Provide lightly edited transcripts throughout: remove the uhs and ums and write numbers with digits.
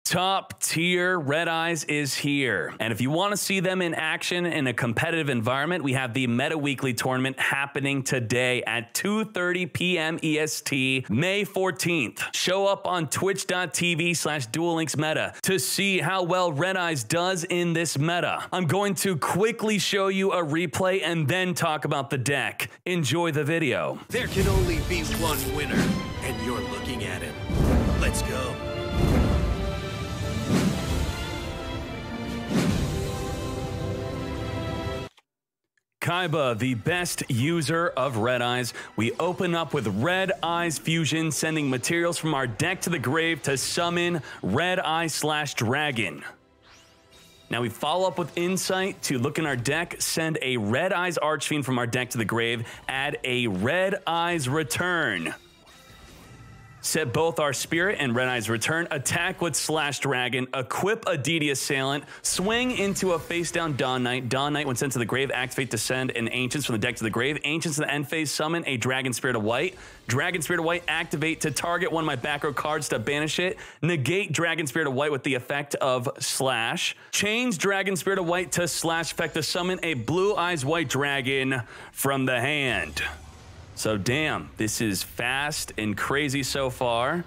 Top tier Red Eyes is here. And if you want to see them in action in a competitive environment, we have the Meta Weekly Tournament happening today at 2:30 p.m. EST, May 14th. Show up on twitch.tv/DuelLinksMeta to see how well Red Eyes does in this meta. I'm going to quickly show you a replay and then talk about the deck. Enjoy the video. There can only be one winner, and you're looking at him. Let's go. Kaiba, the best user of Red Eyes. We open up with Red Eyes Fusion, sending materials from our deck to the grave to summon Red Eye/Dragon. Now we follow up with Insight to look in our deck, send a Red Eyes Archfiend from our deck to the grave, add a Red Eyes Return. Set both our Spirit and Red Eyes Return, attack with /Dragon, equip a DD Assailant, swing into a face-down Dawn Knight. Dawn Knight, when sent to the grave, activate to send an Ancients from the deck to the grave. Ancients in the end phase, summon a Dragon Spirit of White. Dragon Spirit of White, activate to target one of my back row cards to banish it. Negate Dragon Spirit of White with the effect of Slash. Change Dragon Spirit of White to Slash effect to summon a Blue Eyes White Dragon from the hand. So damn, this is fast and crazy so far.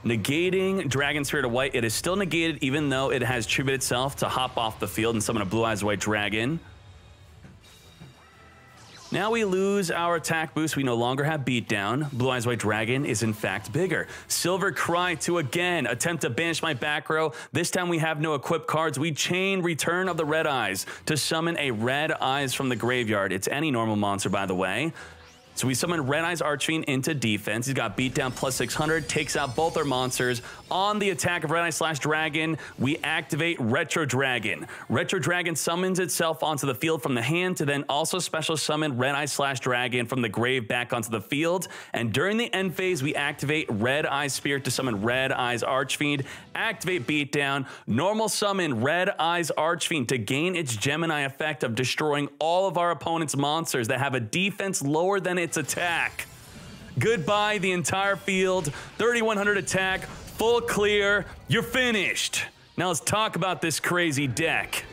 Negating Dragon Spirit of White, it is still negated even though it has tribute itself to hop off the field and summon a Blue Eyes White Dragon. Now we lose our attack boost, we no longer have beatdown. Blue Eyes White Dragon is in fact bigger. Silver Cry to again attempt to banish my back row. This time we have no equipped cards. We chain Return of the Red Eyes to summon a Red Eyes from the graveyard. It's any normal monster, by the way. So we summon Red Eyes Archfiend into defense. He's got beatdown +600, takes out both our monsters. On the attack of Red Eye/Dragon, we activate Retro Dragon. Retro Dragon summons itself onto the field from the hand to then also special summon Red Eye/Dragon from the grave back onto the field. And during the end phase, we activate Red Eyes Spirit to summon Red Eyes Archfiend, activate beatdown, normal summon Red Eyes Archfiend to gain its Gemini effect of destroying all of our opponent's monsters that have a defense lower than its attack. Goodbye the entire field, 3100 attack, full clear, you're finished. Now let's talk about this crazy deck.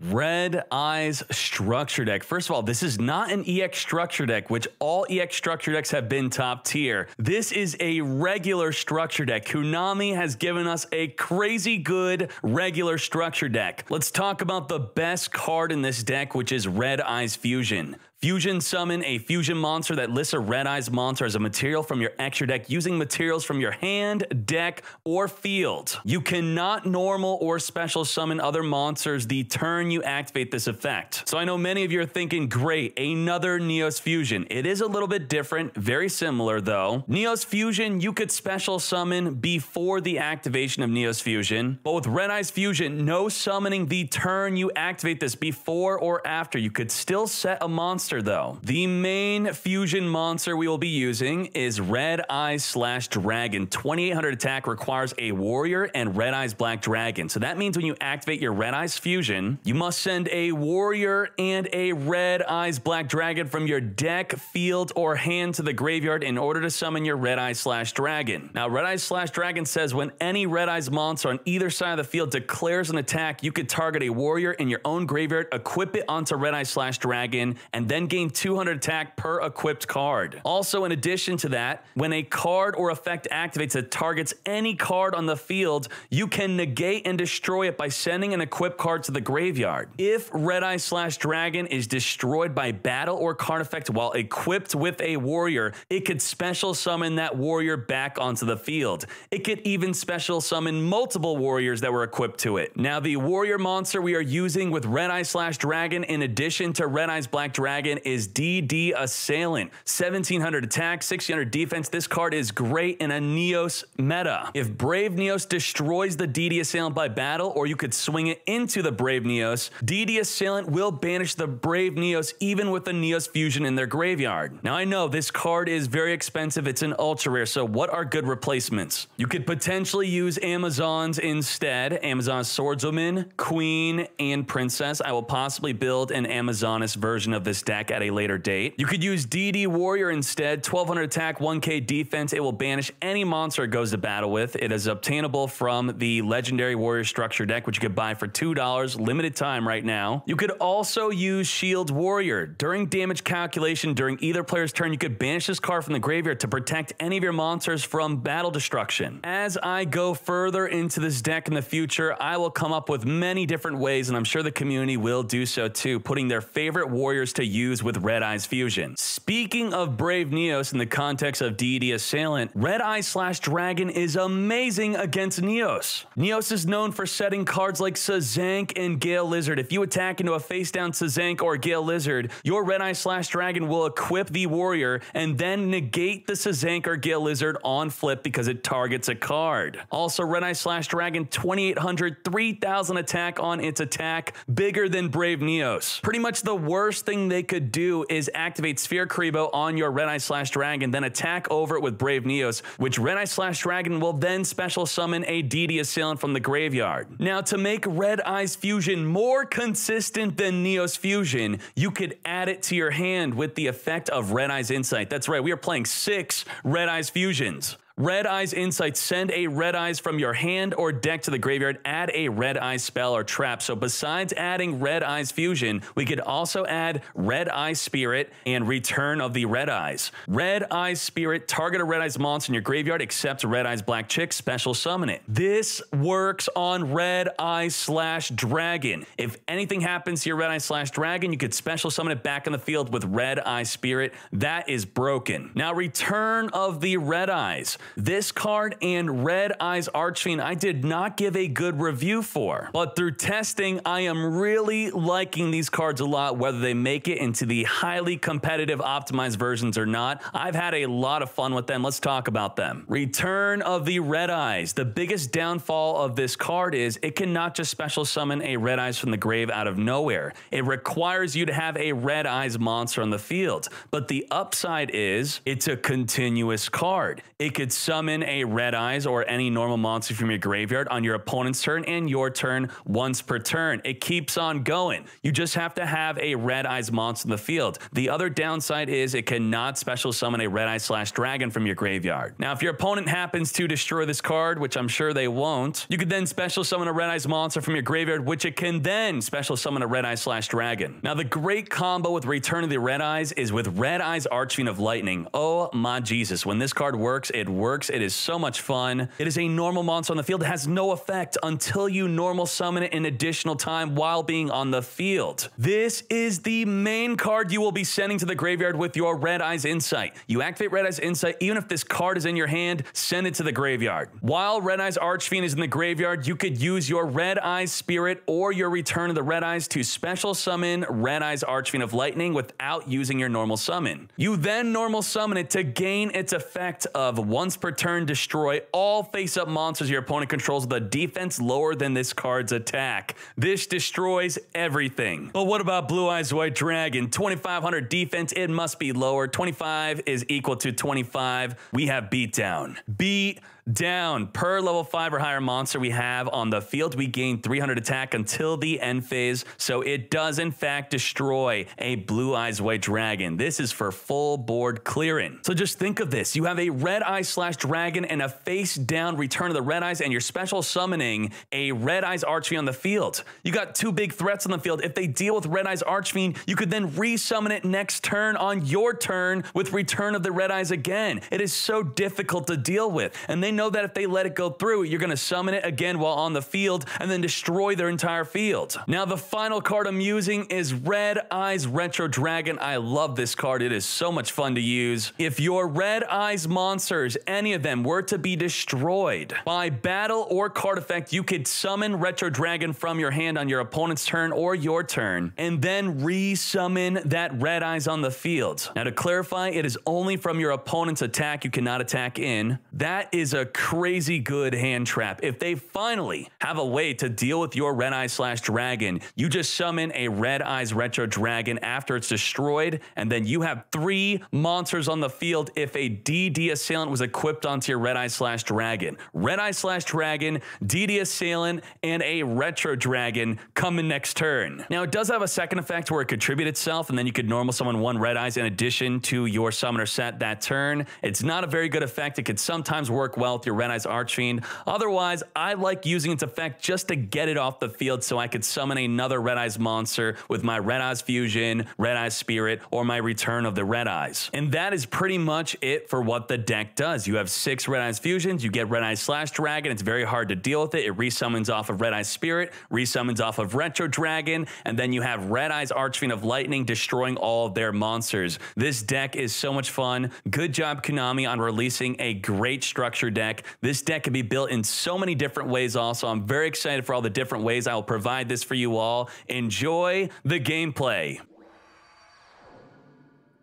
Red Eyes Structure Deck. First of all, this is not an EX Structure Deck, which all EX Structure Decks have been top tier. This is a regular Structure Deck. Konami has given us a crazy good regular Structure Deck. Let's talk about the best card in this deck, which is Red Eyes Fusion. Fusion summon a fusion monster that lists a Red Eyes monster as a material from your extra deck using materials from your hand, deck, or field. You cannot normal or special summon other monsters the turn you activate this effect. So I know many of you are thinking, great, another Neos Fusion. It is a little bit different, very similar though. Neos Fusion, you could special summon before the activation of Neos Fusion, but with Red Eyes Fusion, no summoning the turn you activate this before or after. You could still set a monster though. The main fusion monster we will be using is Red Eyes/Dragon. 2800 attack requires a warrior and Red Eyes Black Dragon. So that means when you activate your Red Eyes Fusion, you must send a warrior and a Red Eyes Black Dragon from your deck, field, or hand to the graveyard in order to summon your Red Eyes/Dragon. Now Red Eyes/Dragon says when any Red Eyes monster on either side of the field declares an attack, you could target a warrior in your own graveyard, equip it onto Red Eyes/Dragon, and then gain 200 attack per equipped card. Also, in addition to that, when a card or effect activates that targets any card on the field, you can negate and destroy it by sending an equipped card to the graveyard. If Red Eyes/Dragon is destroyed by battle or card effect while equipped with a warrior, it could special summon that warrior back onto the field. It could even special summon multiple warriors that were equipped to it. Now, the warrior monster we are using with Red Eyes/Dragon in addition to Red Eyes Black Dragon is DD Assailant. 1700 attack, 1600 defense. This card is great in a Neos meta. If Brave Neos destroys the DD Assailant by battle, or you could swing it into the Brave Neos, DD Assailant will banish the Brave Neos even with a Neos Fusion in their graveyard. Now I know this card is very expensive, it's an ultra rare, so what are good replacements? You could potentially use Amazons instead. Amazon Swordswoman, Queen, and Princess. I will possibly build an Amazoness version of this deck attack at a later date. You could use DD Warrior instead, 1200 attack, 1k defense. It will banish any monster it goes to battle with. It is obtainable from the Legendary Warrior Structure deck, which you could buy for $2, limited time right now. You could also use Shield Warrior. During damage calculation during either player's turn, you could banish this card from the graveyard to protect any of your monsters from battle destruction. As I go further into this deck in the future, I will come up with many different ways, and I'm sure the community will do so too, putting their favorite warriors to use with Red Eyes Fusion. Speaking of Brave Neos in the context of DD Assailant, Red Eye/Dragon is amazing against Neos. Neos is known for setting cards like Sazank and Gale Lizard. If you attack into a face-down Sazank or Gale Lizard, your Red Eye/Dragon will equip the warrior and then negate the Sazank or Gale Lizard on flip because it targets a card. Also, Red Eye/Dragon, 2800, 3000 attack on its attack, bigger than Brave Neos. Pretty much the worst thing they could do is activate Sphere Kribo on your Red Eye/Dragon, then attack over it with Brave Neos, which Red Eye/Dragon will then special summon a DD Assailant from the graveyard. Now, to make Red Eyes Fusion more consistent than Neos Fusion, you could add it to your hand with the effect of Red Eyes Insight. That's right, we are playing 6 Red Eyes Fusions. Red Eyes Insight, send a Red Eyes from your hand or deck to the graveyard, add a Red Eyes spell or trap. So besides adding Red Eyes Fusion, we could also add Red Eyes Spirit and Return of the Red Eyes. Red Eyes Spirit, target a Red Eyes monster in your graveyard, except Red Eyes Black Chick, special summon it. This works on Red Eye/Dragon. If anything happens to your Red Eye/Dragon, you could special summon it back in the field with Red Eye Spirit. That is broken. Now, Return of the Red Eyes. This card and Red Eyes Archfiend I did not give a good review for, but through testing, I am really liking these cards a lot, whether they make it into the highly competitive optimized versions or not. I've had a lot of fun with them. Let's talk about them. Return of the Red Eyes. The biggest downfall of this card is it cannot just special summon a Red Eyes from the grave out of nowhere. It requires you to have a Red Eyes monster on the field, but the upside is it's a continuous card. It could summon a Red Eyes or any normal monster from your graveyard on your opponent's turn and your turn once per turn. It keeps on going. You just have to have a Red Eyes monster in the field. The other downside is it cannot special summon a Red Eye/Dragon from your graveyard. Now, if your opponent happens to destroy this card, which I'm sure they won't, you could then special summon a Red Eyes monster from your graveyard, which it can then special summon a Red Eye/Dragon. Now, the great combo with Return of the Red Eyes is with Red Eyes Archfiend of Lightning. Oh my Jesus. When this card works, it works. It is so much fun. It is a normal monster on the field. It has no effect until you normal summon it an additional time while being on the field. This is the main card you will be sending to the graveyard with your Red Eyes Insight. You activate Red Eyes Insight, even if this card is in your hand, send it to the graveyard. While Red Eyes Archfiend is in the graveyard, you could use your Red Eyes Spirit or your Return of the Red Eyes to special summon Red Eyes Archfiend of Lightning without using your normal summon. You then normal summon it to gain its effect of once per turn destroy all face-up monsters your opponent controls with a defense lower than this card's attack. This destroys everything. But what about Blue Eyes White Dragon? 2500 defense, it must be lower. 25 is equal to 25. We have beatdown. Beat down. Per level 5 or higher monster we have on the field, we gain 300 attack until the end phase, so it does in fact destroy a Blue Eyes White Dragon. This is for full board clearing. So just think of this. You have a Red Eye/Dragon and a face down Return of the Red Eyes, and you're special summoning a Red Eyes Archfiend on the field. You got 2 big threats on the field. If they deal with Red Eyes Archfiend, you could then resummon it next turn on your turn with Return of the Red Eyes again. It is so difficult to deal with, and they know that if they let it go through, you're going to summon it again while on the field and then destroy their entire field. Now, the final card I'm using is Red Eyes Retro Dragon. I love this card. It is so much fun to use. If your Red Eyes monsters, any of them, were to be destroyed by battle or card effect, you could summon Retro Dragon from your hand on your opponent's turn or your turn, and then resummon that Red Eyes on the field. Now, to clarify, it is only from your opponent's attack. You cannot attack in. That is a a crazy good hand trap. If they finally have a way to deal with your Red Eyes / Dragon, you just summon a Red Eyes Retro Dragon after it's destroyed, and then you have 3 monsters on the field if a DD Assailant was equipped onto your Red Eyes / Dragon. Red Eyes / Dragon, DD Assailant, and a Retro Dragon coming next turn. Now, it does have a second effect where it contributes itself, and then you could normal summon 1 Red Eyes in addition to your summoner set that turn. It's not a very good effect. It could sometimes work well with your Red Eyes Archfiend. Otherwise, I like using its effect just to get it off the field so I could summon another Red Eyes monster with my Red Eyes Fusion, Red Eyes Spirit, or my Return of the Red Eyes. And that is pretty much it for what the deck does. You have 6 Red Eyes Fusions, you get Red Eyes / Dragon. It's very hard to deal with it. It resummons off of Red Eyes Spirit, resummons off of Retro Dragon, and then you have Red Eyes Archfiend of Lightning destroying all of their monsters. This deck is so much fun. Good job, Konami, on releasing a great structure deck. This deck can be built in so many different ways also. I'm very excited for all the different ways I will provide this for you all. Enjoy the gameplay.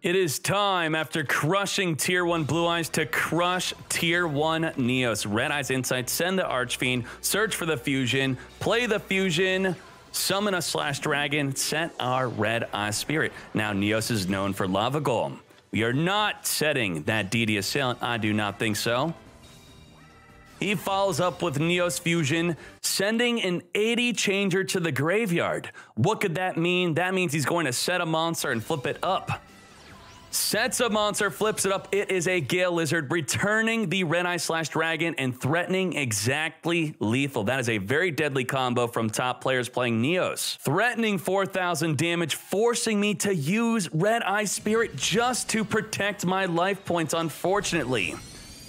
It is time, after crushing Tier 1 Blue Eyes, to crush Tier 1 Neos. Red Eyes Insight, send the Archfiend, search for the Fusion, play the Fusion, summon a / Dragon, set our Red Eye Spirit. Now, Neos is known for Lava Golem. We are not setting that DD Assailant. I do not think so. He follows up with Neos Fusion, sending an 80 changer to the graveyard. What could that mean? That means he's going to set a monster and flip it up. Sets a monster, flips it up. It is a Gale Lizard, returning the Red Eye / Dragon and threatening exactly lethal. That is a very deadly combo from top players playing Neos. Threatening 4,000 damage, forcing me to use Red Eye Spirit just to protect my life points, unfortunately.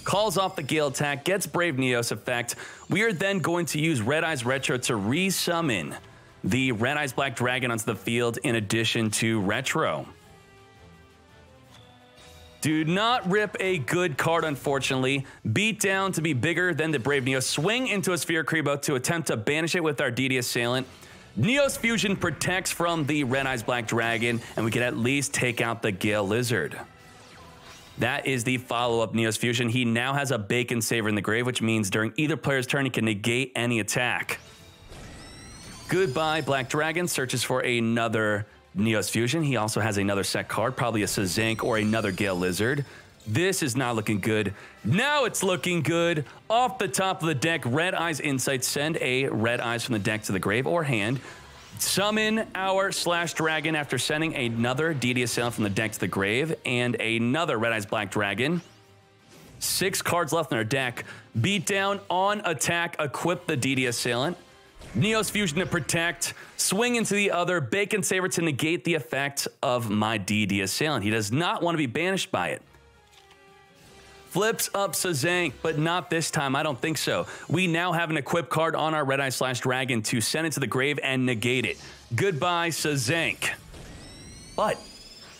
Calls off the Gale attack, gets Brave Neos effect. We are then going to use Red Eyes Retro to resummon the Red Eyes Black Dragon onto the field in addition to Retro. Do not rip a good card, unfortunately. Beat down to be bigger than the Brave Neos. Swing into a Sphere Kribo to attempt to banish it with our DD Assailant. Neos Fusion protects from the Red Eyes Black Dragon, and we can at least take out the Gale Lizard. That is the follow-up Neos Fusion. He now has a Bacon Saver in the grave, which means during either player's turn, he can negate any attack. Goodbye, Black Dragon. Searches for another Neos Fusion. He also has another set card, probably a Sazank or another Gale Lizard. This is not looking good. Now it's looking good. Off the top of the deck, Red Eyes Insight. Send a Red Eyes from the deck to the grave or hand. Summon our / Dragon after sending another DD Assailant from the deck to the grave and another Red Eyes Black Dragon. 6 cards left in our deck. Beat down on attack, equip the DD Assailant. Neos Fusion to protect, swing into the other, Bacon Saver to negate the effect of my DD Assailant. He does not want to be banished by it. Flips up Sazank, but not this time. I don't think so. We now have an equip card on our Red Eye / Dragon to send it to the grave and negate it. Goodbye, Sazank. But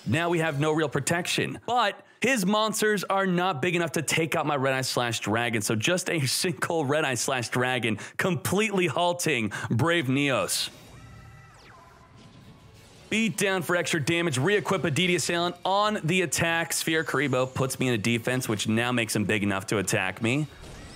now we have no real protection. But his monsters are not big enough to take out my Red Eye / Dragon, so just a single Red Eye / Dragon, completely halting Brave Neos. Beat down for extra damage, re-equip a DD Assailant on the attack. Sphere Kribo puts me in a defense, which now makes him big enough to attack me.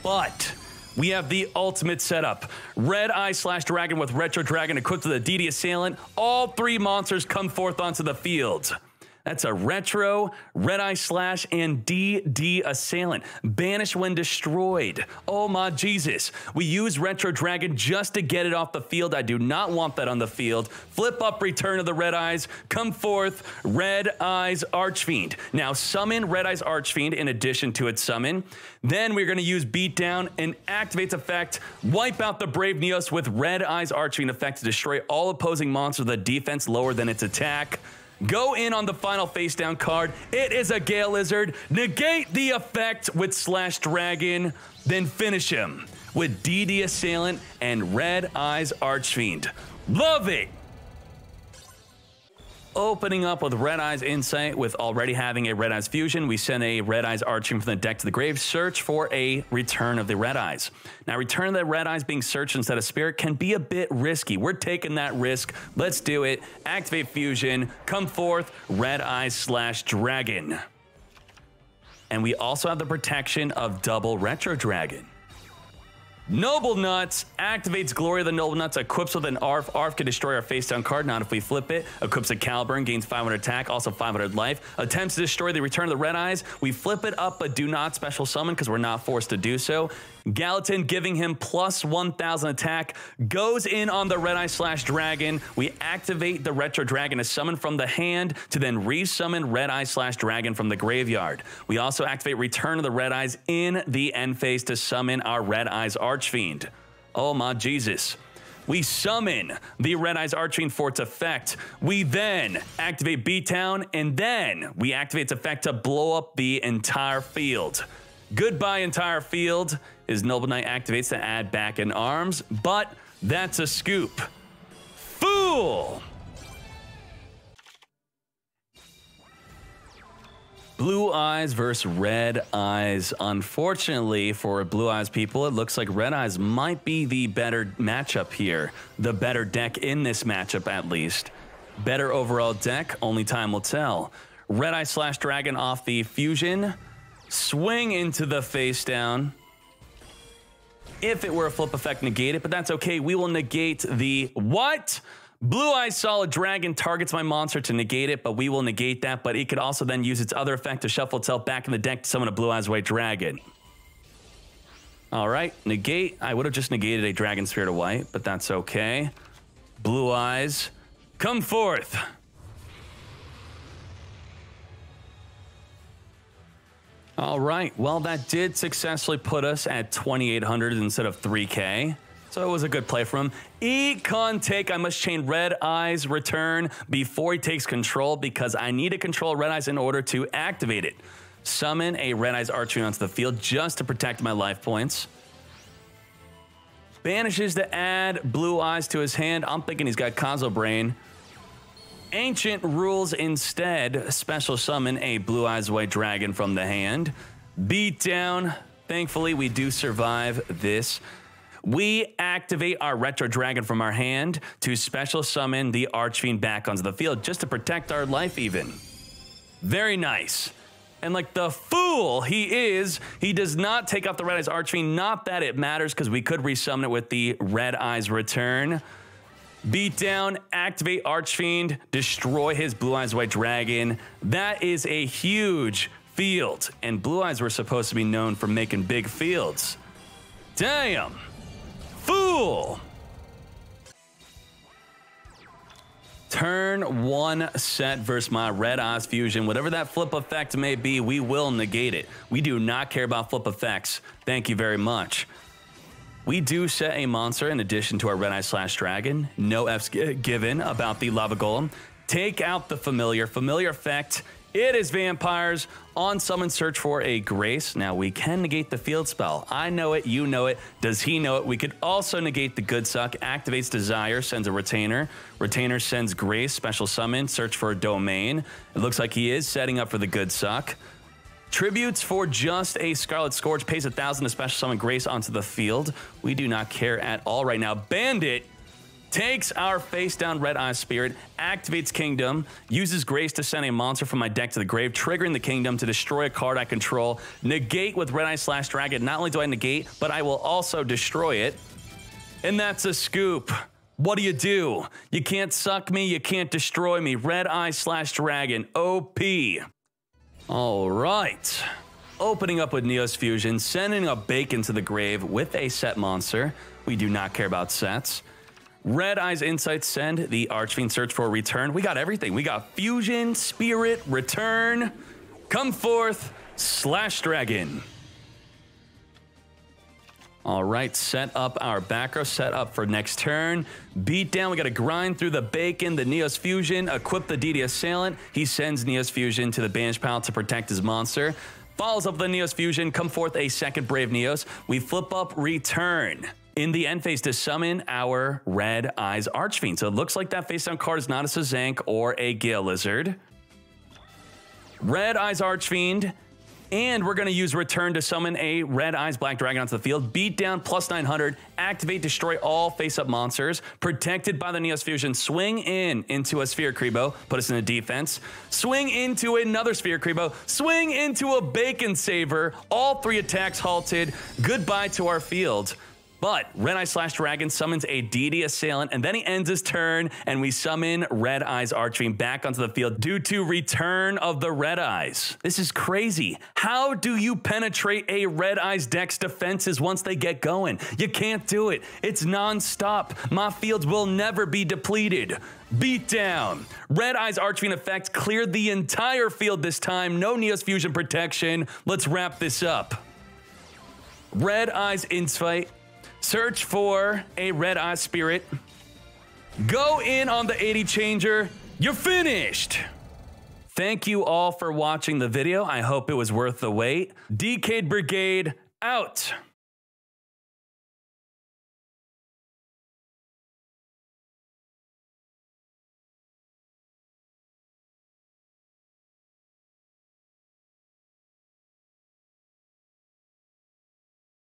But we have the ultimate setup. Red Eye / Dragon with Retro Dragon equipped with a DD Assailant. All 3 monsters come forth onto the field. That's a Retro, Red Eye / and DD Assailant. Banish when destroyed. Oh my Jesus. We use Retro Dragon just to get it off the field. I do not want that on the field. Flip up Return of the Red Eyes. Come forth, Red Eyes Archfiend. Now summon Red Eyes Archfiend in addition to its summon. Then we're going to use Beatdown and activates effect. Wipe out the Brave Neos with Red Eyes Archfiend effect to destroy all opposing monsters with a defense lower than its attack. Go in on the final face down card. It is a Gale Lizard. Negate the effect with / Dragon. Then finish him with DD Assailant and Red Eyes Archfiend. Love it. Opening up with Red Eyes Insight with already having a Red Eyes Fusion, we send a Red Eyes Archfiend from the deck to the grave. Search for a Return of the Red Eyes. Now, Return of the Red Eyes being searched instead of Spirit can be a bit risky. We're taking that risk. Let's do it. Activate Fusion. Come forth, Red Eyes / Dragon. And we also have the protection of double Retro Dragon. Noble Nuts activates Glory of the Noble Nuts, equips with an ARF. ARF can destroy our face down card, not if we flip it. Equips a Caliber and gains 500 attack, also 500 life. Attempts to destroy the Return of the Red Eyes. We flip it up, but do not special summon because we're not forced to do so. Gallatin giving him plus 1000 attack, goes in on the Red Eye / Dragon. We activate the Retro Dragon to summon from the hand to then resummon Red Eye / Dragon from the graveyard. We also activate Return of the Red Eyes in the end phase to summon our Red Eyes Archfiend. Oh my Jesus. We summon the Red Eyes Archfiend for its effect. We then activate Beatdown, and then we activate its effect to blow up the entire field. Goodbye, entire field. His Noble Knight activates to add back in arms, but that's a scoop. Fool! Blue Eyes versus Red Eyes. Unfortunately for Blue Eyes people, it looks like Red Eyes might be the better matchup here. The better deck in this matchup, at least. Better overall deck, only time will tell. Red Eye / Dragon off the fusion. Swing into the face down. If it were a flip effect, negate it, but that's okay. We will negate the what? Blue Eyes Solid Dragon targets my monster to negate it, but we will negate that, but it could also then use its other effect to shuffle itself back in the deck to summon a Blue Eyes White Dragon. All right, negate. I would have just negated a Dragon Spirit of White, but that's okay. Blue Eyes, come forth. All right, well, that did successfully put us at 2,800 instead of 3K. So it was a good play from him. Econ take, I must chain Red Eyes return before he takes control because I need to control Red Eyes in order to activate it. Summon a Red Eyes Archfiend onto the field just to protect my life points. Banishes to add Blue Eyes to his hand. I'm thinking he's got Kazo Brain. Ancient rules instead. Special summon a Blue Eyes White Dragon from the hand. Beat down. Thankfully, we do survive this. We activate our Retro Dragon from our hand to special summon the Archfiend back onto the field just to protect our life even. Very nice. And like the fool he is, he does not take off the Red Eyes Archfiend. Not that it matters because we could resummon it with the Red Eyes Return. Beat down, activate Archfiend, destroy his Blue Eyes White Dragon. That is a huge field. And Blue Eyes were supposed to be known for making big fields. Damn. Fool. Turn one set versus my Red Eyes Fusion. Whatever that flip effect may be, we will negate it. We do not care about flip effects. Thank you very much. We do set a monster in addition to our Red Eyes / Dragon. No F's given about the Lava Golem. Take out the familiar. Familiar effect. It is vampires. On summon, search for a Grace. Now, we can negate the field spell. I know it. You know it. Does he know it? We could also negate the Good Suck. Activates Desire. Sends a Retainer. Retainer sends Grace. Special summon. Search for a Domain. It looks like he is setting up for the Good Suck. Tributes for just a Scarlet Scourge. Pays 1,000 to special summon Grace onto the field. We do not care at all right now. Bandit takes our face down Red Eye Spirit, activates Kingdom, uses Grace to send a monster from my deck to the grave, triggering the Kingdom to destroy a card I control. Negate with Red Eye / Dragon. Not only do I negate, but I will also destroy it. And that's a scoop. What do? You can't suck me, you can't destroy me. Red Eye / Dragon. OP. All right. Opening up with Neos Fusion, sending a Bacon to the grave with a set monster. We do not care about sets. Red Eyes Insight, send the Archfiend, search for a return. We got everything. We got Fusion, Spirit, Return. Come forth, / Dragon. All right, set up our back row, set up for next turn. Beat down, we got to grind through the Bacon, the Neos Fusion, equip the DD Assailant. He sends Neos Fusion to the Banish Pile to protect his monster. Follows up the Neos Fusion, come forth a second Brave Neos. We flip up Return in the end phase to summon our Red Eyes Archfiend. So it looks like that face down card is not a Sazank or a Gale Lizard. Red Eyes Archfiend And we're going to use Return to summon a Red Eyes Black Dragon onto the field. Beat down plus 900. Activate, destroy all face-up monsters. Protected by the Neos Fusion. Swing into a Sphere Kribo. Put us in a defense. Swing into another Sphere Kribo. Swing into a Bacon Saver. All 3 attacks halted. Goodbye to our field. But Red Eye / Dragon summons a DD Assailant, and then he ends his turn, and we summon Red Eyes Archfiend back onto the field due to Return of the Red Eyes. This is crazy. How do you penetrate a Red Eyes deck's defenses once they get going? You can't do it. It's non-stop. My fields will never be depleted. Beatdown. Red Eyes Archfiend effect cleared the entire field this time. No Neos Fusion protection. Let's wrap this up. Red Eyes Infight. Search for a Red Eye Spirit. Go in on the 80 changer. You're finished. Thank you all for watching the video. I hope it was worth the wait. Dkayed Brigade out.